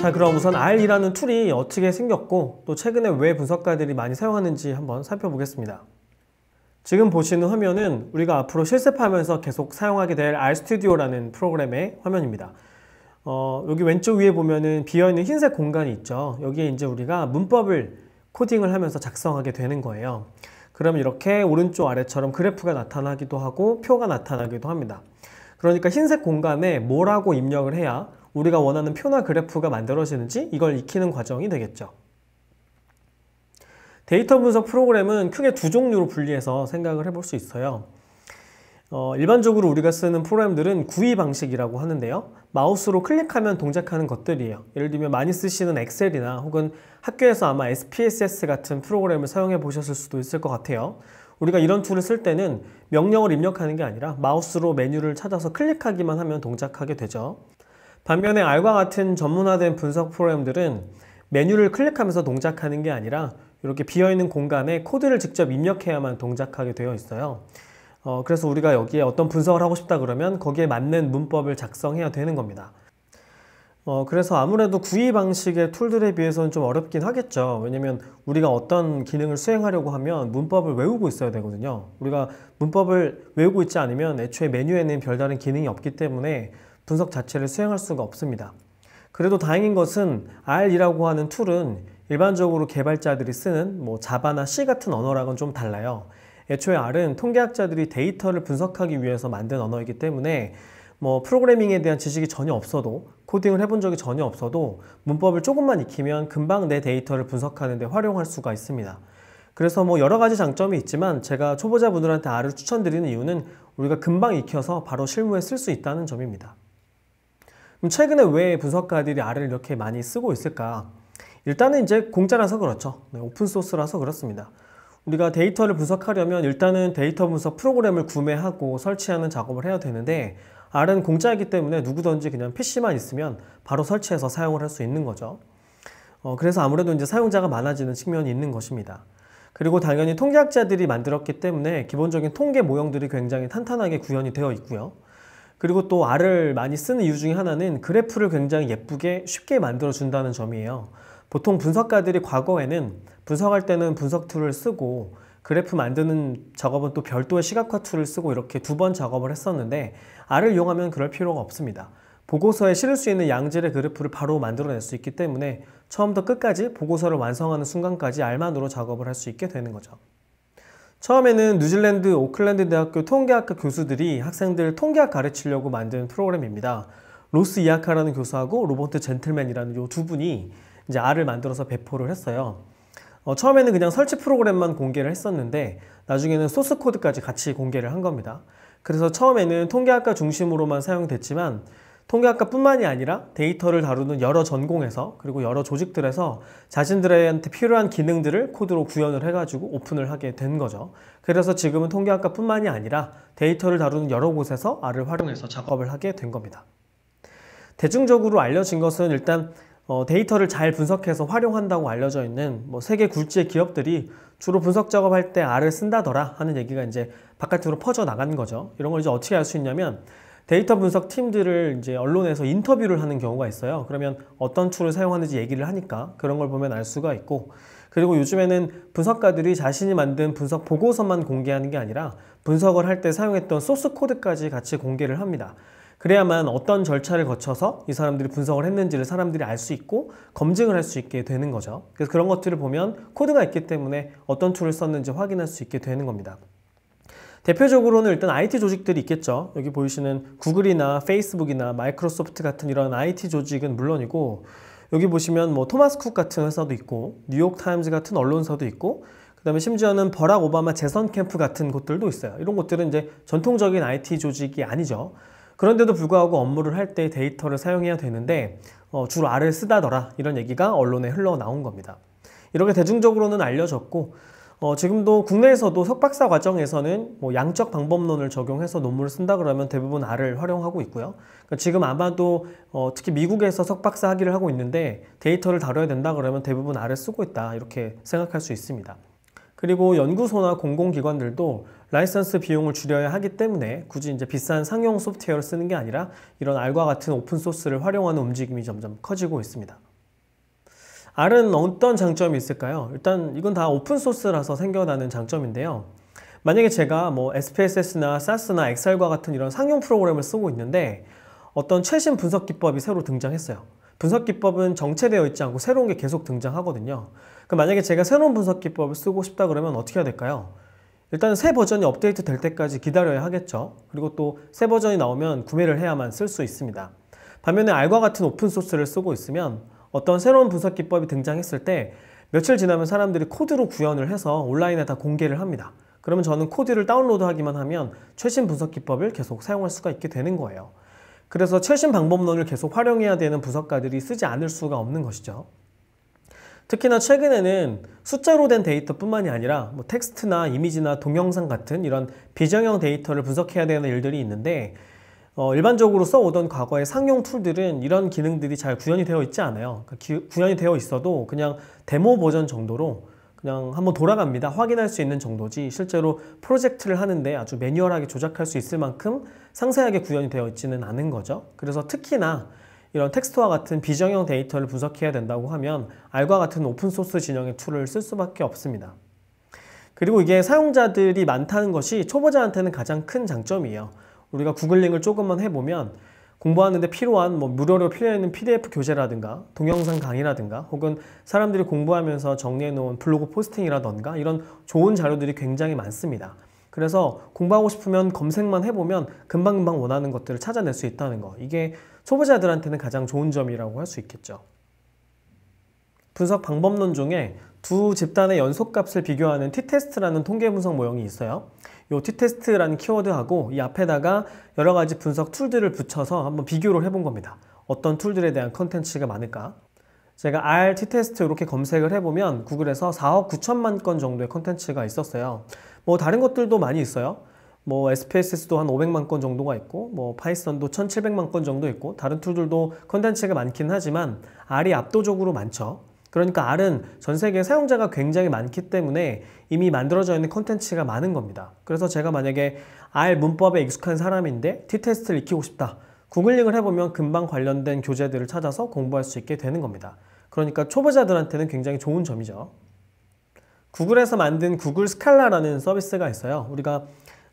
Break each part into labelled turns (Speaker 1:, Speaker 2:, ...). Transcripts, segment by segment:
Speaker 1: 자, 그럼 우선 R이라는 툴이 어떻게 생겼고 또 최근에 왜 분석가들이 많이 사용하는지 한번 살펴보겠습니다. 지금 보시는 화면은 우리가 앞으로 실습하면서 계속 사용하게 될 RStudi오라는 프로그램의 화면입니다. 여기 왼쪽 위에 보면은 비어있는 흰색 공간이 있죠. 여기에 이제 우리가 문법을 코딩을 하면서 작성하게 되는 거예요. 그럼 이렇게 오른쪽 아래처럼 그래프가 나타나기도 하고 표가 나타나기도 합니다. 그러니까 흰색 공간에 뭐라고 입력을 해야 우리가 원하는 표나 그래프가 만들어지는지 이걸 익히는 과정이 되겠죠. 데이터 분석 프로그램은 크게 두 종류로 분리해서 생각을 해볼 수 있어요. 일반적으로 우리가 쓰는 프로그램들은 구이 방식이라고 하는데요. 마우스로 클릭하면 동작하는 것들이에요. 예를 들면 많이 쓰시는 엑셀이나 혹은 학교에서 아마 SPSS 같은 프로그램을 사용해 보셨을 수도 있을 것 같아요. 우리가 이런 툴을 쓸 때는 명령을 입력하는 게 아니라 마우스로 메뉴를 찾아서 클릭하기만 하면 동작하게 되죠. 반면에 R과 같은 전문화된 분석 프로그램들은 메뉴를 클릭하면서 동작하는 게 아니라 이렇게 비어있는 공간에 코드를 직접 입력해야만 동작하게 되어 있어요. 그래서 우리가 여기에 어떤 분석을 하고 싶다 그러면 거기에 맞는 문법을 작성해야 되는 겁니다. 그래서 아무래도 구이 방식의 툴들에 비해서는 좀 어렵긴 하겠죠. 왜냐면 우리가 어떤 기능을 수행하려고 하면 문법을 외우고 있어야 되거든요. 우리가 문법을 외우고 있지 않으면 애초에 메뉴에는 별다른 기능이 없기 때문에 분석 자체를 수행할 수가 없습니다. 그래도 다행인 것은 R이라고 하는 툴은 일반적으로 개발자들이 쓰는 자바나 C 같은 언어랑은 좀 달라요. 애초에 R은 통계학자들이 데이터를 분석하기 위해서 만든 언어이기 때문에 프로그래밍에 대한 지식이 전혀 없어도, 코딩을 해본 적이 전혀 없어도 문법을 조금만 익히면 금방 내 데이터를 분석하는 데 활용할 수가 있습니다. 그래서 여러 가지 장점이 있지만 제가 초보자분들한테 R을 추천드리는 이유는 우리가 금방 익혀서 바로 실무에 쓸 수 있다는 점입니다. 그럼 최근에 왜 분석가들이 R을 이렇게 많이 쓰고 있을까? 일단은 이제 공짜라서 그렇죠. 오픈소스라서 그렇습니다. 우리가 데이터를 분석하려면 일단은 데이터 분석 프로그램을 구매하고 설치하는 작업을 해야 되는데 R은 공짜이기 때문에 누구든지 그냥 PC만 있으면 바로 설치해서 사용을 할 수 있는 거죠. 그래서 아무래도 이제 사용자가 많아지는 측면이 있는 것입니다. 그리고 당연히 통계학자들이 만들었기 때문에 기본적인 통계 모형들이 굉장히 탄탄하게 구현이 되어 있고요. 그리고 또 R을 많이 쓰는 이유 중에 하나는 그래프를 굉장히 예쁘게 쉽게 만들어 준다는 점이에요. 보통 분석가들이 과거에는 분석할 때는 분석 툴을 쓰고 그래프 만드는 작업은 또 별도의 시각화 툴을 쓰고 이렇게 두 번 작업을 했었는데 R을 이용하면 그럴 필요가 없습니다. 보고서에 실을 수 있는 양질의 그래프를 바로 만들어낼 수 있기 때문에 처음부터 끝까지 보고서를 완성하는 순간까지 R만으로 작업을 할 수 있게 되는 거죠. 처음에는 뉴질랜드 오클랜드 대학교 통계학과 교수들이 학생들 통계학 가르치려고 만든 프로그램입니다. 로스 이아카라는 교수하고 로버트 젠틀맨이라는 이 두 분이 이제 R을 만들어서 배포를 했어요. 처음에는 그냥 설치 프로그램만 공개를 했었는데 나중에는 소스 코드까지 같이 공개를 한 겁니다. 그래서 처음에는 통계학과 중심으로만 사용됐지만 통계학과뿐만이 아니라 데이터를 다루는 여러 전공에서 그리고 여러 조직들에서 자신들한테 필요한 기능들을 코드로 구현을 해가지고 오픈을 하게 된 거죠. 그래서 지금은 통계학과뿐만이 아니라 데이터를 다루는 여러 곳에서 R을 활용해서 작업을 하게 된 겁니다. 대중적으로 알려진 것은 일단 데이터를 잘 분석해서 활용한다고 알려져 있는 세계 굴지의 기업들이 주로 분석 작업할 때 R을 쓴다더라 하는 얘기가 이제 바깥으로 퍼져 나간 거죠. 이런 걸 이제 어떻게 알 수 있냐면 데이터 분석 팀들을 이제 언론에서 인터뷰를 하는 경우가 있어요. 그러면 어떤 툴을 사용하는지 얘기를 하니까 그런 걸 보면 알 수가 있고, 그리고 요즘에는 분석가들이 자신이 만든 분석 보고서만 공개하는 게 아니라 분석을 할 때 사용했던 소스 코드까지 같이 공개를 합니다. 그래야만 어떤 절차를 거쳐서 이 사람들이 분석을 했는지를 사람들이 알 수 있고 검증을 할 수 있게 되는 거죠. 그래서 그런 것들을 보면 코드가 있기 때문에 어떤 툴을 썼는지 확인할 수 있게 되는 겁니다. 대표적으로는 일단 IT 조직들이 있겠죠. 여기 보이시는 구글이나 페이스북이나 마이크로소프트 같은 이런 IT 조직은 물론이고, 여기 보시면 토마스 쿡 같은 회사도 있고 뉴욕타임즈 같은 언론사도 있고, 그 다음에 심지어는 버락 오바마 재선 캠프 같은 곳들도 있어요. 이런 곳들은 이제 전통적인 IT 조직이 아니죠. 그런데도 불구하고 업무를 할 때 데이터를 사용해야 되는데 주로 R을 쓰다더라 이런 얘기가 언론에 흘러나온 겁니다. 이렇게 대중적으로는 알려졌고 지금도 국내에서도 석박사 과정에서는 양적 방법론을 적용해서 논문을 쓴다 그러면 대부분 R을 활용하고 있고요. 그러니까 지금 아마도 특히 미국에서 석박사 학위를 하고 있는데 데이터를 다뤄야 된다 그러면 대부분 R을 쓰고 있다 이렇게 생각할 수 있습니다. 그리고 연구소나 공공기관들도 라이선스 비용을 줄여야 하기 때문에 굳이 이제 비싼 상용 소프트웨어를 쓰는 게 아니라 이런 R과 같은 오픈소스를 활용하는 움직임이 점점 커지고 있습니다. R은 어떤 장점이 있을까요? 일단 이건 다 오픈소스라서 생겨나는 장점인데요. 만약에 제가 뭐 SPSS나 SAS나 엑셀과 같은 이런 상용 프로그램을 쓰고 있는데 어떤 최신 분석 기법이 새로 등장했어요. 분석 기법은 정체되어 있지 않고 새로운 게 계속 등장하거든요. 그럼 만약에 제가 새로운 분석 기법을 쓰고 싶다 그러면 어떻게 해야 될까요? 일단 새 버전이 업데이트 될 때까지 기다려야 하겠죠. 그리고 또 새 버전이 나오면 구매를 해야만 쓸 수 있습니다. 반면에 R과 같은 오픈소스를 쓰고 있으면 어떤 새로운 분석 기법이 등장했을 때 며칠 지나면 사람들이 코드로 구현을 해서 온라인에 다 공개를 합니다. 그러면 저는 코드를 다운로드하기만 하면 최신 분석 기법을 계속 사용할 수가 있게 되는 거예요. 그래서 최신 방법론을 계속 활용해야 되는 분석가들이 쓰지 않을 수가 없는 것이죠. 특히나 최근에는 숫자로 된 데이터뿐만이 아니라 뭐 텍스트나 이미지나 동영상 같은 이런 비정형 데이터를 분석해야 되는 일들이 있는데 일반적으로 써오던 과거의 상용 툴들은 이런 기능들이 잘 구현이 되어 있지 않아요. 구현이 되어 있어도 그냥 데모 버전 정도로 그냥 한번 돌아갑니다. 확인할 수 있는 정도지 실제로 프로젝트를 하는데 아주 매뉴얼하게 조작할 수 있을 만큼 상세하게 구현이 되어 있지는 않은 거죠. 그래서 특히나 이런 텍스트와 같은 비정형 데이터를 분석해야 된다고 하면 R과 같은 오픈소스 진영의 툴을 쓸 수밖에 없습니다. 그리고 이게 사용자들이 많다는 것이 초보자한테는 가장 큰 장점이에요. 우리가 구글링을 조금만 해보면 공부하는데 필요한 무료로 필요한 PDF 교재라든가 동영상 강의라든가 혹은 사람들이 공부하면서 정리해 놓은 블로그 포스팅이라든가 이런 좋은 자료들이 굉장히 많습니다. 그래서 공부하고 싶으면 검색만 해보면 금방금방 원하는 것들을 찾아낼 수 있다는 거, 이게 초보자들한테는 가장 좋은 점이라고 할 수 있겠죠. 분석 방법론 중에 두 집단의 연속값을 비교하는 t-테스트라는 통계 분석 모형이 있어요. 이 t-테스트라는 키워드하고 이 앞에다가 여러 가지 분석 툴들을 붙여서 한번 비교를 해본 겁니다. 어떤 툴들에 대한 컨텐츠가 많을까? 제가 R t-테스트 이렇게 검색을 해보면 구글에서 4억 9천만 건 정도의 컨텐츠가 있었어요. 뭐 다른 것들도 많이 있어요. 뭐 SPSS도 한 500만 건 정도가 있고 뭐 파이썬도 1700만 건 정도 있고 다른 툴들도 컨텐츠가 많긴 하지만 R이 압도적으로 많죠. 그러니까 R은 전 세계 사용자가 굉장히 많기 때문에 이미 만들어져 있는 컨텐츠가 많은 겁니다. 그래서 제가 만약에 R 문법에 익숙한 사람인데 t-테스트를 익히고 싶다. 구글링을 해보면 금방 관련된 교재들을 찾아서 공부할 수 있게 되는 겁니다. 그러니까 초보자들한테는 굉장히 좋은 점이죠. 구글에서 만든 구글 스칼라라는 서비스가 있어요. 우리가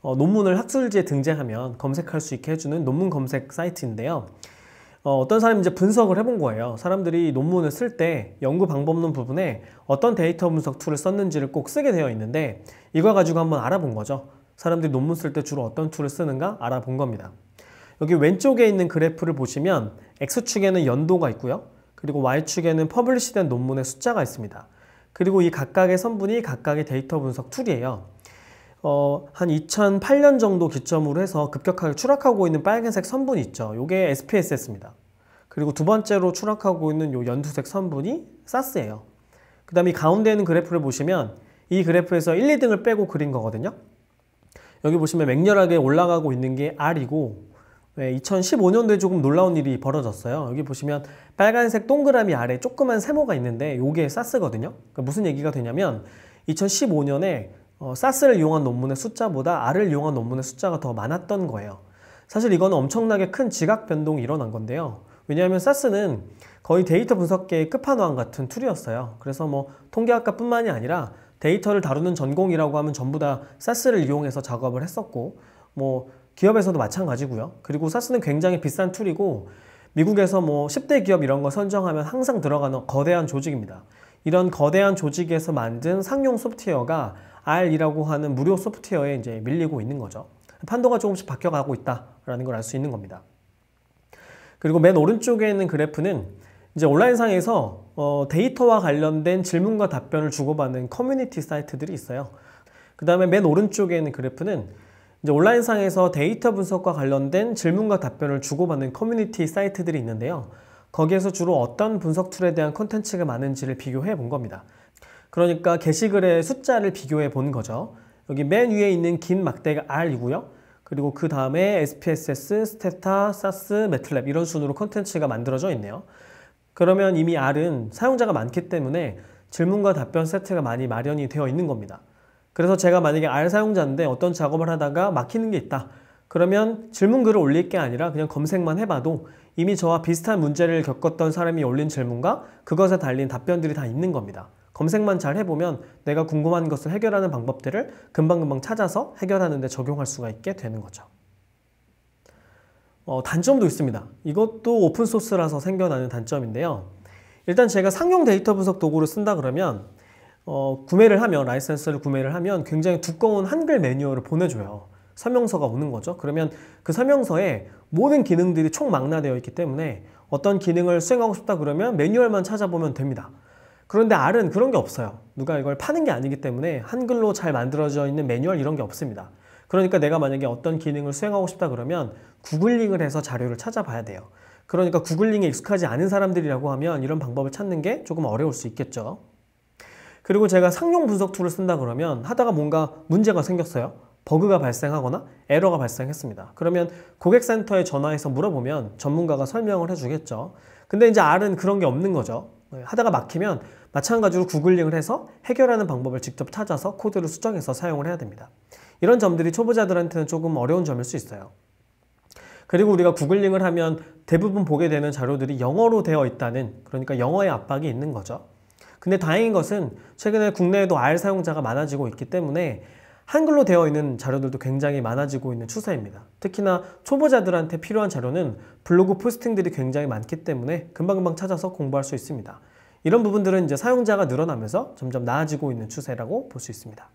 Speaker 1: 논문을 학술지에 등재하면 검색할 수 있게 해주는 논문 검색 사이트인데요. 어떤 사람이 이제 분석을 해본 거예요. 사람들이 논문을 쓸 때 연구 방법론 부분에 어떤 데이터 분석 툴을 썼는지를 꼭 쓰게 되어 있는데 이거 가지고 한번 알아본 거죠. 사람들이 논문 쓸 때 주로 어떤 툴을 쓰는가 알아본 겁니다. 여기 왼쪽에 있는 그래프를 보시면 X축에는 연도가 있고요. 그리고 Y축에는 퍼블리시된 논문의 숫자가 있습니다. 그리고 이 각각의 선분이 각각의 데이터 분석 툴이에요. 한 2008년 정도 기점으로 해서 급격하게 추락하고 있는 빨간색 선분이 있죠. 이게 SPSS입니다. 그리고 두 번째로 추락하고 있는 이 연두색 선분이 SAS예요. 그 다음에 이 가운데 있는 그래프를 보시면 이 그래프에서 1, 2등을 빼고 그린 거거든요. 여기 보시면 맹렬하게 올라가고 있는 게 R이고 2015년도에 조금 놀라운 일이 벌어졌어요. 여기 보시면 빨간색 동그라미 아래 조그만 세모가 있는데 이게 SAS거든요. 그러니까 무슨 얘기가 되냐면 2015년에 SAS를 이용한 논문의 숫자보다 R을 이용한 논문의 숫자가 더 많았던 거예요. 사실 이거는 엄청나게 큰 지각 변동이 일어난 건데요. 왜냐하면 SAS는 거의 데이터 분석계의 끝판왕 같은 툴이었어요. 그래서 뭐 통계학과뿐만이 아니라 데이터를 다루는 전공이라고 하면 전부 다 SAS를 이용해서 작업을 했었고 뭐 기업에서도 마찬가지고요. 그리고 SAS는 굉장히 비싼 툴이고 미국에서 뭐 10대 기업 이런 거 선정하면 항상 들어가는 거대한 조직입니다. 이런 거대한 조직에서 만든 상용 소프트웨어가 R이라고 하는 무료 소프트웨어에 이제 밀리고 있는 거죠. 판도가 조금씩 바뀌어가고 있다라는 걸 알 수 있는 겁니다. 그리고 맨 오른쪽에 있는 그래프는 이제 온라인상에서 데이터와 관련된 질문과 답변을 주고받는 커뮤니티 사이트들이 있어요. 그 다음에 맨 오른쪽에 있는 그래프는 이제 온라인상에서 데이터 분석과 관련된 질문과 답변을 주고받는 커뮤니티 사이트들이 있는데요. 거기에서 주로 어떤 분석 툴에 대한 콘텐츠가 많은지를 비교해 본 겁니다. 그러니까 게시글의 숫자를 비교해 본 거죠. 여기 맨 위에 있는 긴 막대가 R이고요. 그리고 그 다음에 SPSS, 스테타, SAS, 매틀랩 이런 순으로 콘텐츠가 만들어져 있네요. 그러면 이미 R은 사용자가 많기 때문에 질문과 답변 세트가 많이 마련이 되어 있는 겁니다. 그래서 제가 만약에 R 사용자인데 어떤 작업을 하다가 막히는 게 있다. 그러면 질문글을 올릴 게 아니라 그냥 검색만 해봐도 이미 저와 비슷한 문제를 겪었던 사람이 올린 질문과 그것에 달린 답변들이 다 있는 겁니다. 검색만 잘 해보면 내가 궁금한 것을 해결하는 방법들을 금방금방 찾아서 해결하는 데 적용할 수가 있게 되는 거죠. 단점도 있습니다. 이것도 오픈소스라서 생겨나는 단점인데요. 일단 제가 상용 데이터 분석 도구를 쓴다 그러면 구매를 하면, 라이센스를 구매를 하면 굉장히 두꺼운 한글 매뉴얼을 보내줘요. 설명서가 오는 거죠. 그러면 그 설명서에 모든 기능들이 총망라되어 있기 때문에 어떤 기능을 수행하고 싶다 그러면 매뉴얼만 찾아보면 됩니다. 그런데 R은 그런 게 없어요. 누가 이걸 파는 게 아니기 때문에 한글로 잘 만들어져 있는 매뉴얼 이런 게 없습니다. 그러니까 내가 만약에 어떤 기능을 수행하고 싶다 그러면 구글링을 해서 자료를 찾아봐야 돼요. 그러니까 구글링에 익숙하지 않은 사람들이라고 하면 이런 방법을 찾는 게 조금 어려울 수 있겠죠. 그리고 제가 상용 분석 툴을 쓴다 그러면 하다가 뭔가 문제가 생겼어요. 버그가 발생하거나 에러가 발생했습니다. 그러면 고객센터에 전화해서 물어보면 전문가가 설명을 해주겠죠. 근데 이제 R은 그런 게 없는 거죠. 하다가 막히면 마찬가지로 구글링을 해서 해결하는 방법을 직접 찾아서 코드를 수정해서 사용을 해야 됩니다. 이런 점들이 초보자들한테는 조금 어려운 점일 수 있어요. 그리고 우리가 구글링을 하면 대부분 보게 되는 자료들이 영어로 되어 있다는, 그러니까 영어의 압박이 있는 거죠. 근데 다행인 것은 최근에 국내에도 R 사용자가 많아지고 있기 때문에 한글로 되어 있는 자료들도 굉장히 많아지고 있는 추세입니다. 특히나 초보자들한테 필요한 자료는 블로그 포스팅들이 굉장히 많기 때문에 금방금방 찾아서 공부할 수 있습니다. 이런 부분들은 이제 사용자가 늘어나면서 점점 나아지고 있는 추세라고 볼 수 있습니다.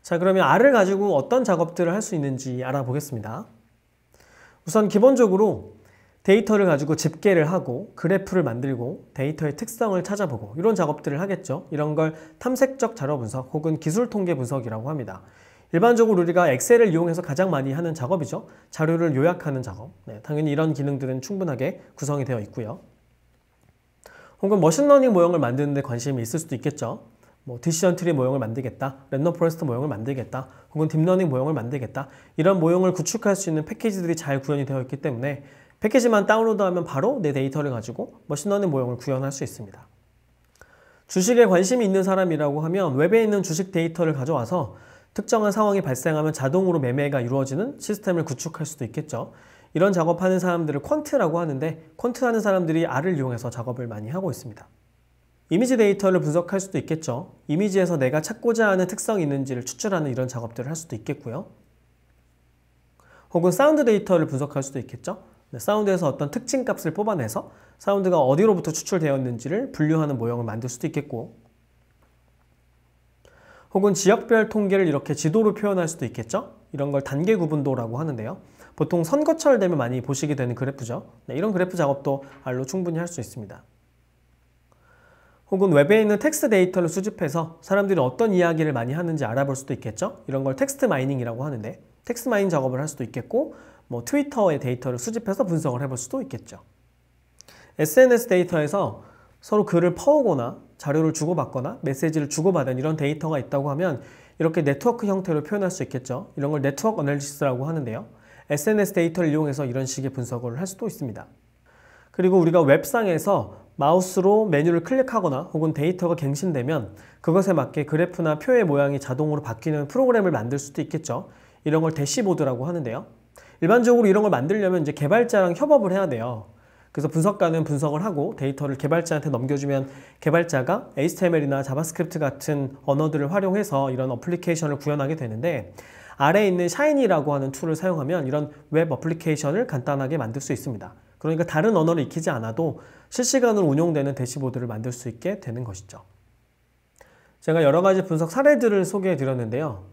Speaker 1: 자, 그러면 R을 가지고 어떤 작업들을 할 수 있는지 알아보겠습니다. 우선 기본적으로 데이터를 가지고 집계를 하고 그래프를 만들고 데이터의 특성을 찾아보고 이런 작업들을 하겠죠. 이런 걸 탐색적 자료 분석 혹은 기술 통계 분석이라고 합니다. 일반적으로 우리가 엑셀을 이용해서 가장 많이 하는 작업이죠. 자료를 요약하는 작업. 당연히 이런 기능들은 충분하게 구성이 되어 있고요. 혹은 머신러닝 모형을 만드는 데 관심이 있을 수도 있겠죠. 디시전 트리 모형을 만들겠다, 랜덤 포레스트 모형을 만들겠다, 혹은 딥러닝 모형을 만들겠다, 이런 모형을 구축할 수 있는 패키지들이 잘 구현이 되어 있기 때문에 패키지만 다운로드하면 바로 내 데이터를 가지고 머신러닝 모형을 구현할 수 있습니다. 주식에 관심이 있는 사람이라고 하면 웹에 있는 주식 데이터를 가져와서 특정한 상황이 발생하면 자동으로 매매가 이루어지는 시스템을 구축할 수도 있겠죠. 이런 작업하는 사람들을 퀀트라고 하는데, 퀀트하는 사람들이 R을 이용해서 작업을 많이 하고 있습니다. 이미지 데이터를 분석할 수도 있겠죠. 이미지에서 내가 찾고자 하는 특성이 있는지를 추출하는 이런 작업들을 할 수도 있겠고요. 혹은 사운드 데이터를 분석할 수도 있겠죠. 사운드에서 어떤 특징 값을 뽑아내서 사운드가 어디로부터 추출되었는지를 분류하는 모형을 만들 수도 있겠고, 혹은 지역별 통계를 이렇게 지도로 표현할 수도 있겠죠. 이런 걸 단계 구분도라고 하는데요. 보통 선거철 되면 많이 보시게 되는 그래프죠. 이런 그래프 작업도 R로 충분히 할 수 있습니다. 혹은 웹에 있는 텍스트 데이터를 수집해서 사람들이 어떤 이야기를 많이 하는지 알아볼 수도 있겠죠. 이런 걸 텍스트 마이닝이라고 하는데, 텍스트 마이닝 작업을 할 수도 있겠고, 트위터의 데이터를 수집해서 분석을 해볼 수도 있겠죠. SNS 데이터에서 서로 글을 퍼오거나 자료를 주고받거나 메시지를 주고받은 이런 데이터가 있다고 하면 이렇게 네트워크 형태로 표현할 수 있겠죠. 이런 걸 네트워크 어널리시스라고 하는데요. SNS 데이터를 이용해서 이런 식의 분석을 할 수도 있습니다. 그리고 우리가 웹상에서 마우스로 메뉴를 클릭하거나 혹은 데이터가 갱신되면 그것에 맞게 그래프나 표의 모양이 자동으로 바뀌는 프로그램을 만들 수도 있겠죠. 이런 걸 대시보드라고 하는데요. 일반적으로 이런 걸 만들려면 이제 개발자랑 협업을 해야 돼요. 그래서 분석가는 분석을 하고 데이터를 개발자한테 넘겨주면 개발자가 HTML이나 자바스크립트 같은 언어들을 활용해서 이런 어플리케이션을 구현하게 되는데, 아래에 있는 샤이니라고 하는 툴을 사용하면 이런 웹 어플리케이션을 간단하게 만들 수 있습니다. 그러니까 다른 언어를 익히지 않아도 실시간으로 운용되는 대시보드를 만들 수 있게 되는 것이죠. 제가 여러 가지 분석 사례들을 소개해 드렸는데요.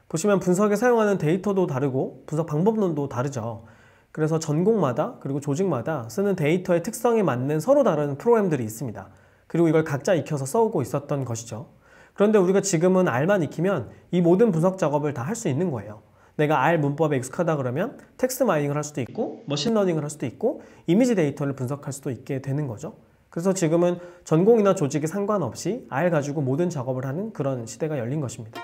Speaker 1: 보시면 분석에 사용하는 데이터도 다르고 분석 방법론도 다르죠. 그래서 전공마다 그리고 조직마다 쓰는 데이터의 특성에 맞는 서로 다른 프로그램들이 있습니다. 그리고 이걸 각자 익혀서 써오고 있었던 것이죠. 그런데 우리가 지금은 R만 익히면 이 모든 분석 작업을 다 할 수 있는 거예요. 내가 R 문법에 익숙하다 그러면 텍스트 마이닝을 할 수도 있고 머신러닝을 할 수도 있고 이미지 데이터를 분석할 수도 있게 되는 거죠. 그래서 지금은 전공이나 조직에 상관없이 R 가지고 모든 작업을 하는 그런 시대가 열린 것입니다.